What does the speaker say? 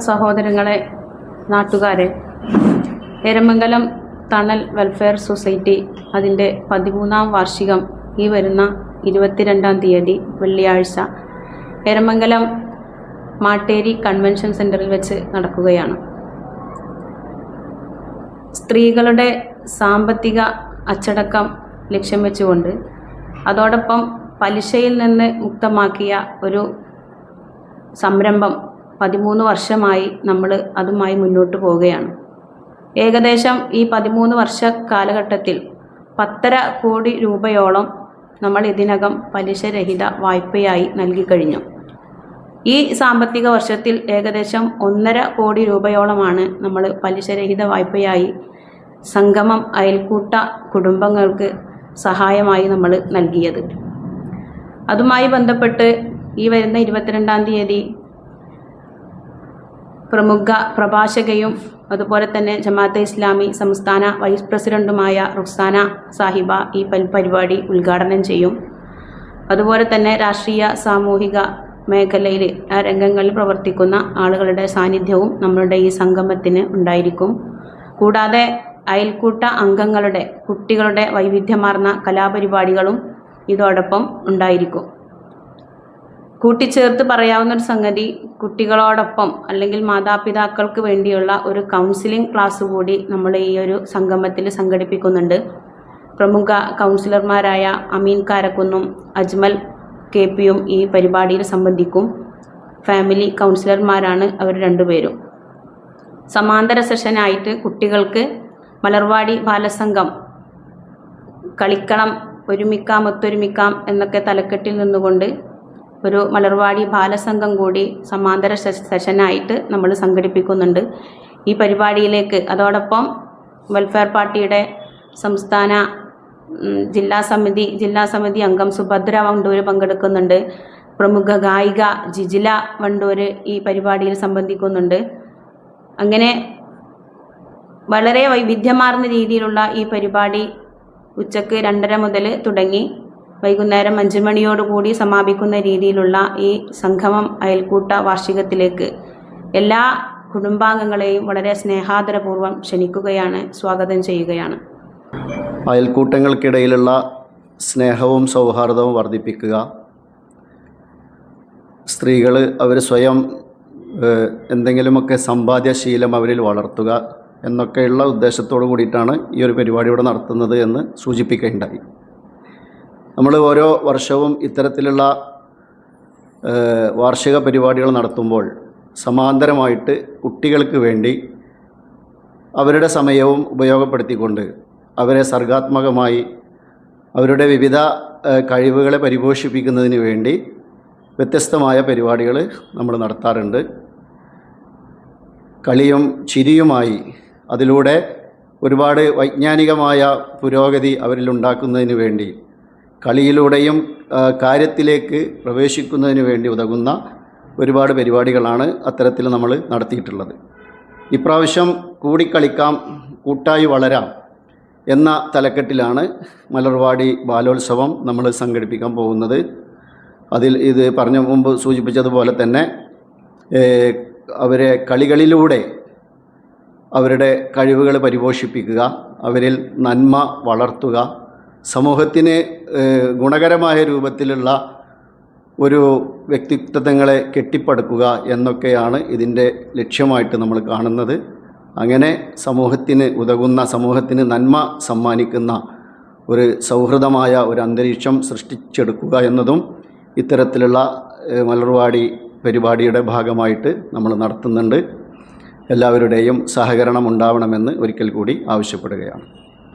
സഹോദരങ്ങളെ, നാട്ടുകാരെ, എരമംഗലം തണൽ വെൽഫെയർ സൊസൈറ്റി അതിൻ്റെ 13ാം വാർഷികം ഈ വരുന്ന 22-ാം തീയതി വെള്ളിയാഴ്ച എരമംഗലം മാട്ടേരി കൺവെൻഷൻ സെൻറ്ററിൽ വെച്ച് നടക്കുകയാണ്. സ്ത്രീകളുടെ സാമ്പത്തിക അച്ചടക്കം ലക്ഷ്യം വെച്ചുകൊണ്ട് അതോടൊപ്പം പലിശയിൽ നിന്ന് മുക്തമാക്കിയ ഒരു സംരംഭം 13 വർഷമായി നമ്മൾ അതുമായി മുന്നോട്ട് പോവുകയാണ്. ഏകദേശം ഈ 13 വർഷ കാലഘട്ടത്തിൽ 10.5 കോടി രൂപയോളം നമ്മൾ ഇതിനകം പലിശരഹിത വായ്പയായി നൽകിക്കഴിഞ്ഞു. ഈ സാമ്പത്തിക വർഷത്തിൽ ഏകദേശം 1.5 കോടി രൂപയോളമാണ് നമ്മൾ പലിശരഹിത വായ്പയായി സംഗമം അയൽക്കൂട്ട കുടുംബങ്ങൾക്ക് സഹായമായി നമ്മൾ നൽകിയത്. അതുമായി ബന്ധപ്പെട്ട് ഈ വരുന്ന 22-ാം തീയതി പ്രമുഖ പ്രഭാഷകയും അതുപോലെ തന്നെ ജമാഅത്തെ ഇസ്ലാമി സംസ്ഥാന വൈസ് പ്രസിഡന്റുമായ റുക്സാന സാഹിബ ഈ പരിപാടി ഉദ്ഘാടനം ചെയ്യും. അതുപോലെ തന്നെ രാഷ്ട്രീയ സാമൂഹിക മേഖലയിൽ ആ രംഗങ്ങളിൽ പ്രവർത്തിക്കുന്ന ആളുകളുടെ സാന്നിധ്യവും നമ്മളുടെ ഈ സംഗമത്തിന് ഉണ്ടായിരിക്കും. കൂടാതെ അയൽക്കൂട്ട അംഗങ്ങളുടെ കുട്ടികളുടെ വൈവിധ്യമാർന്ന കലാപരിപാടികളും ഇതോടൊപ്പം ഉണ്ടായിരിക്കും. കൂട്ടിച്ചേർത്ത് പറയാവുന്നൊരു സംഗതി, കുട്ടികളോടൊപ്പം അല്ലെങ്കിൽ മാതാപിതാക്കൾക്ക് വേണ്ടിയുള്ള ഒരു കൗൺസിലിംഗ് ക്ലാസ് കൂടി നമ്മൾ ഈ ഒരു സംഗമത്തിൽ സംഘടിപ്പിക്കുന്നുണ്ട്. പ്രമുഖ കൗൺസിലർമാരായ അമീൻ കാരക്കുന്നും അജ്മൽ KPയും ഈ പരിപാടിയിൽ സംബന്ധിക്കും. ഫാമിലി കൗൺസിലർമാരാണ് അവർ രണ്ടുപേരും. സമാന്തര സെഷനായിട്ട് കുട്ടികൾക്ക് മലർവാടി ബാലസംഘം കളിക്കണം, ഒരുമിക്കാം ഒത്തൊരുമിക്കാം എന്നൊക്കെ തലക്കെട്ടിൽ നിന്നുകൊണ്ട് ഒരു മലർവാടി ബാലസംഘം കൂടി സമാന്തര സെഷനായിട്ട് നമ്മൾ സംഘടിപ്പിക്കുന്നുണ്ട്. ഈ പരിപാടിയിലേക്ക് അതോടൊപ്പം വെൽഫെയർ പാർട്ടിയുടെ സംസ്ഥാന ജില്ലാ സമിതി അംഗം സുഭദ്ര വണ്ടൂർ പങ്കെടുക്കുന്നുണ്ട്. പ്രമുഖ ഗായിക ജിജില വണ്ടൂർ ഈ പരിപാടിയിൽ സംബന്ധിക്കുന്നുണ്ട്. അങ്ങനെ വളരെ വൈവിധ്യമാർന്ന രീതിയിലുള്ള ഈ പരിപാടി ഉച്ചക്ക് 2:30 മുതൽ തുടങ്ങി വൈകുന്നേരം 5 മണിയോടുകൂടി സമാപിക്കുന്ന രീതിയിലുള്ള ഈ സംഗമം അയൽക്കൂട്ട വാർഷികത്തിലേക്ക് എല്ലാ കുടുംബാംഗങ്ങളെയും വളരെ സ്നേഹാദരപൂർവ്വം ക്ഷണിക്കുകയാണ്, സ്വാഗതം ചെയ്യുകയാണ്. അയൽക്കൂട്ടങ്ങൾക്കിടയിലുള്ള സ്നേഹവും സൗഹാർദ്ദവും വർദ്ധിപ്പിക്കുക, സ്ത്രീകൾ അവർ സ്വയം എന്തെങ്കിലുമൊക്കെ സമ്പാദ്യശീലം അവരിൽ വളർത്തുക എന്നൊക്കെയുള്ള ഉദ്ദേശത്തോടു കൂടിയിട്ടാണ് ഈ ഒരു പരിപാടി ഇവിടെ നടത്തുന്നത് എന്ന് സൂചിപ്പിക്കുകയുണ്ടായി. നമ്മൾ ഓരോ വർഷവും ഇത്തരത്തിലുള്ള വാർഷിക പരിപാടികൾ നടത്തുമ്പോൾ സമാന്തരമായിട്ട് കുട്ടികൾക്ക് വേണ്ടി അവരുടെ സമയവും ഉപയോഗപ്പെടുത്തിക്കൊണ്ട് അവരെ സർഗാത്മകമായി അവരുടെ വിവിധ കഴിവുകളെ പരിപോഷിപ്പിക്കുന്നതിന് വേണ്ടി വ്യത്യസ്തമായ പരിപാടികൾ നമ്മൾ നടത്താറുണ്ട്. കളിയും ചിരിയുമായി അതിലൂടെ ഒരുപാട് വൈജ്ഞാനികമായ പുരോഗതി അവരിലുണ്ടാക്കുന്നതിന് വേണ്ടി കളിയിലൂടെയും കാര്യത്തിലേക്ക് പ്രവേശിക്കുന്നതിന് വേണ്ടി ഉതകുന്ന ഒരുപാട് പരിപാടികളാണ് അത്തരത്തിൽ നമ്മൾ നടത്തിയിട്ടുള്ളത്. ഇപ്രാവശ്യം കൂടിക്കളിക്കാം, കൂട്ടായി വളരാം എന്ന തലക്കെട്ടിലാണ് മലർവാടി ബാലോത്സവം നമ്മൾ സംഘടിപ്പിക്കാൻ പോകുന്നത്. അതിൽ ഇത് പറഞ്ഞ മുമ്പ് സൂചിപ്പിച്ചതുപോലെ തന്നെ അവരെ കളികളിലൂടെ അവരുടെ കഴിവുകൾ പരിപോഷിപ്പിക്കുക, അവരിൽ നന്മ വളർത്തുക, സമൂഹത്തിന് ഗുണകരമായ രൂപത്തിലുള്ള ഒരു വ്യക്തിത്വങ്ങളെ കെട്ടിപ്പടുക്കുക എന്നൊക്കെയാണ് ഇതിൻ്റെ ലക്ഷ്യമായിട്ട് നമ്മൾ കാണുന്നത്. അങ്ങനെ സമൂഹത്തിന് ഉതകുന്ന, സമൂഹത്തിന് നന്മ സമ്മാനിക്കുന്ന ഒരു സൗഹൃദമായ ഒരു അന്തരീക്ഷം സൃഷ്ടിച്ചെടുക്കുക എന്നതും ഇത്തരത്തിലുള്ള മലർവാടി പരിപാടിയുടെ ഭാഗമായിട്ട് നമ്മൾ നടത്തുന്നുണ്ട്. എല്ലാവരുടെയും സഹകരണം ഉണ്ടാവണമെന്ന് ഒരിക്കൽ കൂടി ആവശ്യപ്പെടുകയാണ്.